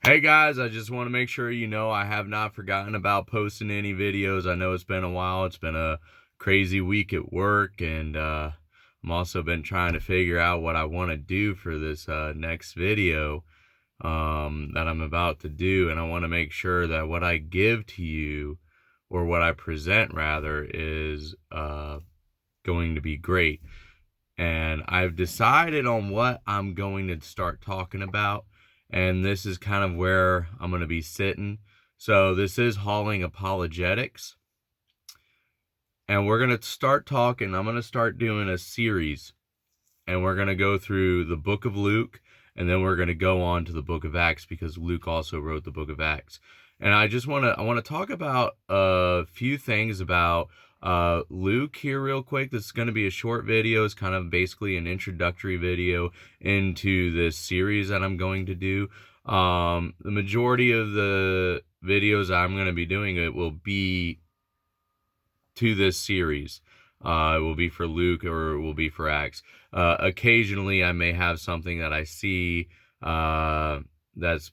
Hey guys, I just want to make sure you know I have not forgotten about posting any videos. I know it's been a while. It's been a crazy week at work, and I'm also been trying to figure out what I want to do for this next video that I'm about to do, and I want to make sure that what I give to you, or what I present rather, is going to be great. And I've decided on what I'm going to start talking about, and this is kind of where I'm going to be sitting. So this is Hauling Apologetics, and we're going to start talking. I'm going to start doing a series, and we're going to go through the book of Luke, and then we're going to go on to the book of Acts, because Luke also wrote the book of Acts. And I want to talk about a few things about Luke here real quick. This is going to be a short video. It's kind of basically an introductory video into this series that I'm going to do. The majority of the videos I'm going to be doing, it will be to this series. It will be for Luke, or it will be for Acts. Occasionally, I may have something that I see that's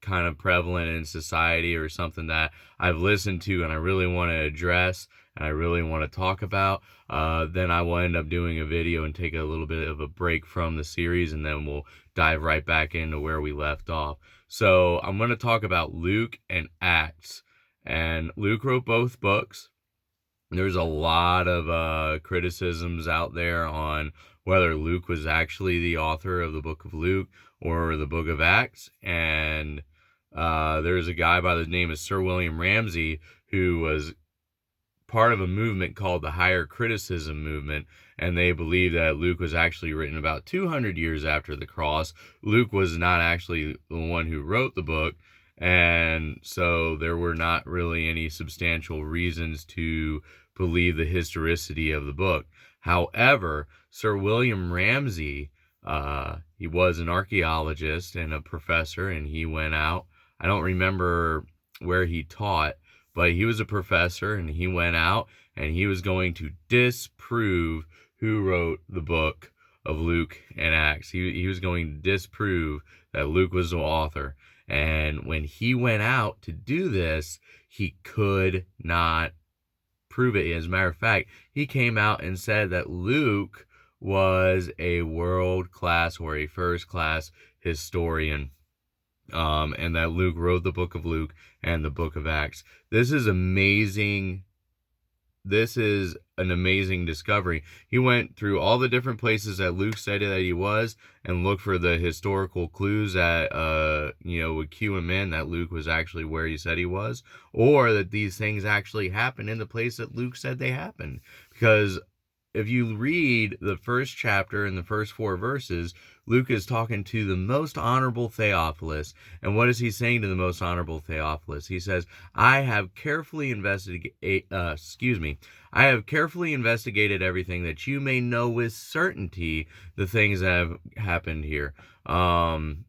kind of prevalent in society, or something that I've listened to and I really want to address and I really want to talk about. Then I will end up doing a video and take a little bit of a break from the series, and then we'll dive right back into where we left off. So I'm going to talk about Luke and Acts. And Luke wrote both books. There's a lot of criticisms out there on whether Luke was actually the author of the book of Luke or the book of Acts. And there's a guy by the name of Sir William Ramsay, who was part of a movement called the Higher Criticism Movement, and they believe that Luke was actually written about 200 years after the cross. Luke was not actually the one who wrote the book, and so there were not really any substantial reasons to believe the historicity of the book. However, Sir William Ramsay, he was an archaeologist and a professor, and he went out. I don't remember where he taught, but he was a professor, and he went out and he was going to disprove who wrote the book of Luke and Acts. He was going to disprove that Luke was the author. And when he went out to do this, he could not prove it. As a matter of fact, he came out and said that Luke was a world-class or a first-class historian. And that Luke wrote the book of Luke and the book of Acts. This is amazing. This is an amazing discovery. He went through all the different places that Luke said that he was, and looked for the historical clues that, would cue him in that Luke was actually where he said he was, or that these things actually happened in the place that Luke said they happened. Because if you read the first chapter and the first 4 verses, Luke is talking to the most honorable Theophilus. And what is he saying to the most honorable Theophilus? He says, I have carefully investigated everything, that you may know with certainty the things that have happened here. And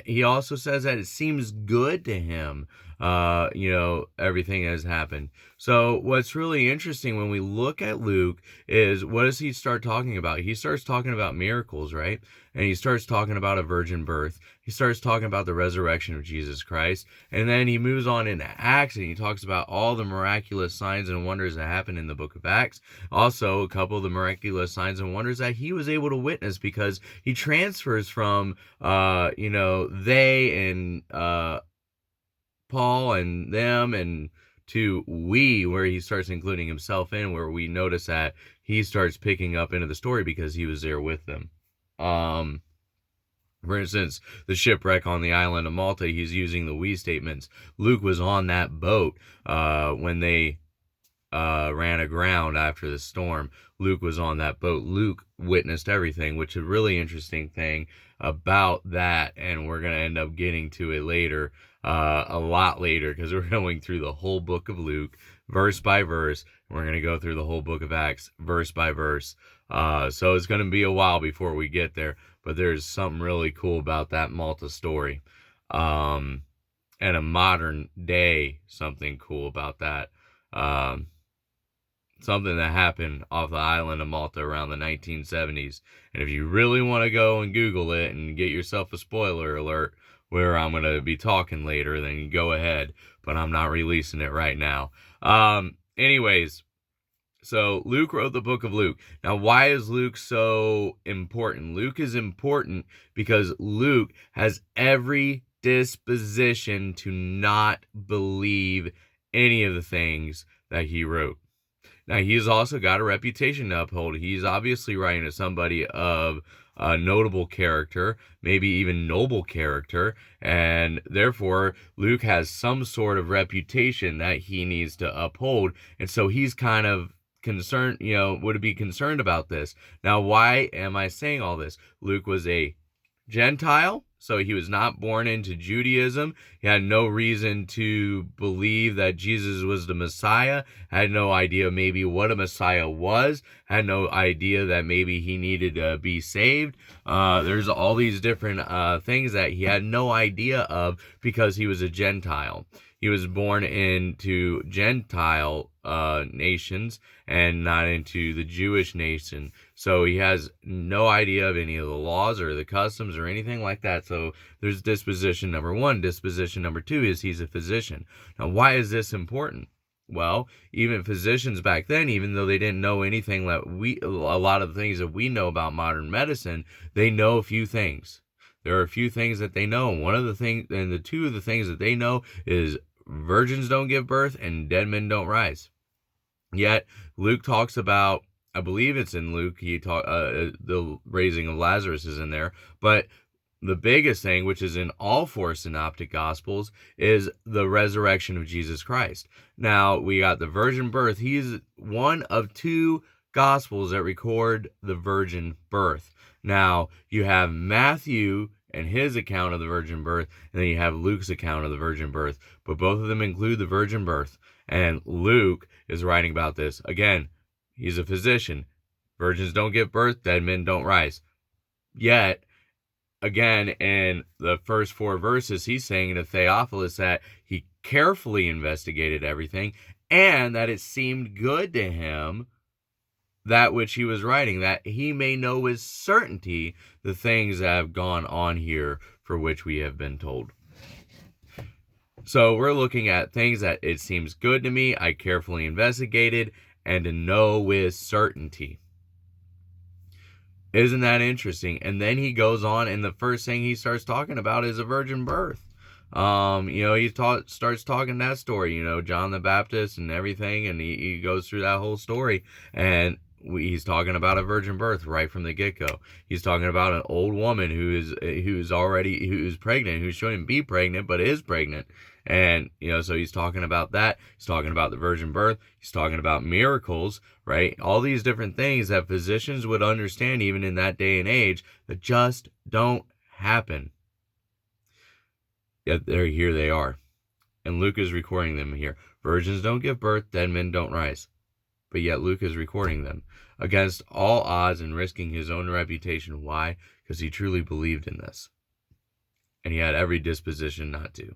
he also says that it seems good to him, everything has happened. So what's really interesting when we look at Luke is, what does he start talking about? He starts talking about miracles, right? And he starts talking about a virgin birth. He starts talking about the resurrection of Jesus Christ. And then he moves on into Acts, and he talks about all the miraculous signs and wonders that happened in the book of Acts. Also, a couple of the miraculous signs and wonders that he was able to witness, because he transfers from, they and Paul and them, and to we, where he starts including himself in, where we notice that he starts picking up into the story because he was there with them. For instance, the shipwreck on the island of Malta, he's using the we statements. Luke was on that boat when they ran aground after the storm. Luke was on that boat. Luke witnessed everything, which is a really interesting thing about that, and we're going to end up getting to it later, a lot later, because we're going through the whole book of Luke, verse by verse, and we're going to go through the whole book of Acts, verse by verse. So it's going to be a while before we get there, but there's something really cool about that Malta story. And a modern day something cool about that. Something that happened off the island of Malta around the 1970s. And if you really want to go and Google it and get yourself a spoiler alert, where I'm going to be talking later, then go ahead, but I'm not releasing it right now. Anyways, so Luke wrote the book of Luke. Now, why is Luke so important? Luke is important because Luke has every disposition to not believe any of the things that he wrote. Now, he's also got a reputation to uphold. He's obviously writing to somebody of a notable character, maybe even noble character, and therefore Luke has some sort of reputation that he needs to uphold, and so he's kind of concerned, would be concerned about this. Now, why am I saying all this? Luke was a Gentile, so he was not born into Judaism. He had no reason to believe that Jesus was the Messiah, had no idea maybe what a Messiah was, had no idea that maybe he needed to be saved. There's all these different things that he had no idea of because he was a Gentile. He was born into Gentile nations and not into the Jewish nation. So he has no idea of any of the laws or the customs or anything like that. So there's disposition number one. Disposition number two is he's a physician. Now, why is this important? Well, even physicians back then, even though they didn't know anything that a lot of the things that we know about modern medicine, they know a few things. There are a few things that they know. One of the things, and the two of the things that they know is virgins don't give birth and dead men don't rise. Yet Luke talks about, I believe it's in Luke, the raising of Lazarus is in there, but the biggest thing, which is in all four synoptic gospels, is the resurrection of Jesus Christ. Now, we got the virgin birth. He's one of two gospels that record the virgin birth. Now, you have Matthew and his account of the virgin birth, and then you have Luke's account of the virgin birth, but both of them include the virgin birth, and Luke is writing about this. Again, he's a physician. Virgins don't give birth, dead men don't rise. Yet, again, in the first 4 verses, he's saying to Theophilus that he carefully investigated everything, and that it seemed good to him, that which he was writing, that he may know with certainty the things that have gone on here for which we have been told. So we're looking at things that it seems good to me, I carefully investigated, and to know with certainty. Isn't that interesting? And then he goes on, and the first thing he starts talking about is a virgin birth. He starts talking that story, John the Baptist and everything, and he goes through that whole story, and he's talking about a virgin birth right from the get-go. He's talking about an old woman who's pregnant, who shouldn't be pregnant, but is pregnant. And, so he's talking about that. He's talking about the virgin birth. He's talking about miracles, right? All these different things that physicians would understand even in that day and age that just don't happen. Yet here they are. And Luke is recording them here. Virgins don't give birth, dead men don't rise. But yet Luke is recording them against all odds and risking his own reputation. Why? Because he truly believed in this. And he had every disposition not to.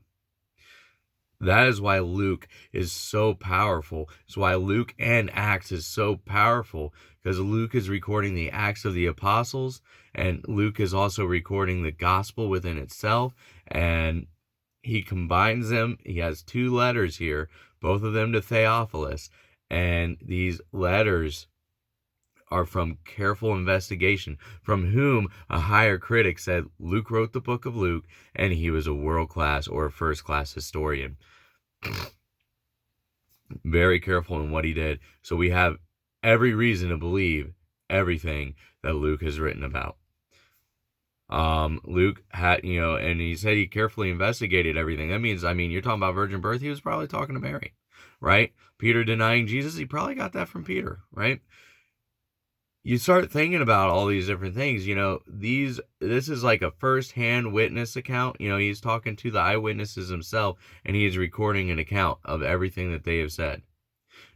That is why Luke is so powerful. It's why Luke and Acts is so powerful, because Luke is recording the Acts of the Apostles, and Luke is also recording the gospel within itself, and he combines them. He has 2 letters here, both of them to Theophilus, and these letters are from careful investigation, from whom a higher critic said Luke wrote the book of Luke, and he was a world-class or a first-class historian. Very careful in what he did. So we have every reason to believe everything that Luke has written about. Luke had, and he said he carefully investigated everything. That means, you're talking about virgin birth, he was probably talking to Mary, right? Peter denying Jesus, he probably got that from Peter, right? You start thinking about all these different things, this is like a first-hand witness account. He's talking to the eyewitnesses himself, and he is recording an account of everything that they have said.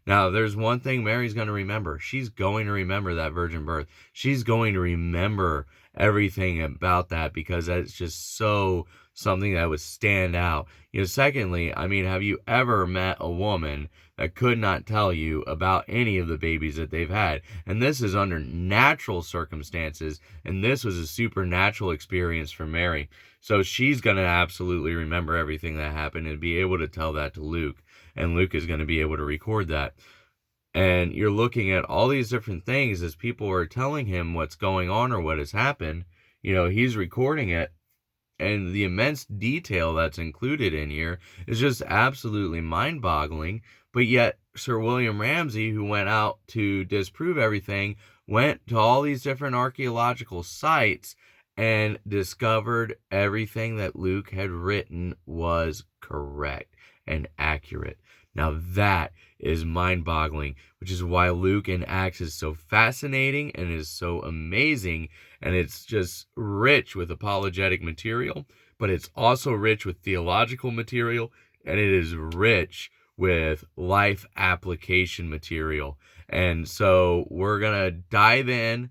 Now, there's one thing Mary's going to remember. She's going to remember that virgin birth. She's going to remember everything about that, because that's just so something that would stand out. Secondly, have you ever met a woman that could not tell you about any of the babies that they've had? And this is under natural circumstances, and this was a supernatural experience for Mary. So she's going to absolutely remember everything that happened and be able to tell that to Luke. And Luke is going to be able to record that. And you're looking at all these different things as people are telling him what's going on or what has happened. He's recording it. And the immense detail that's included in here is just absolutely mind-boggling. But yet, Sir William Ramsay, who went out to disprove everything, went to all these different archaeological sites and discovered everything that Luke had written was correct and accurate. Now that is mind-boggling, which is why Luke in Acts is so fascinating and is so amazing, and it's just rich with apologetic material, but it's also rich with theological material, and it is rich with life application material. And so we're going to dive in.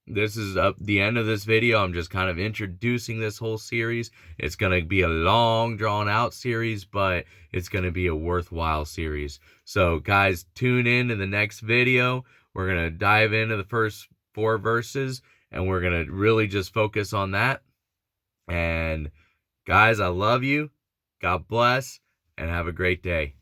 This is the end of this video. I'm just kind of introducing this whole series. It's going to be a long, drawn-out series, but it's going to be a worthwhile series. So, guys, tune in to the next video. We're going to dive into the first 4 verses, and we're going to really just focus on that. And, guys, I love you. God bless, and have a great day.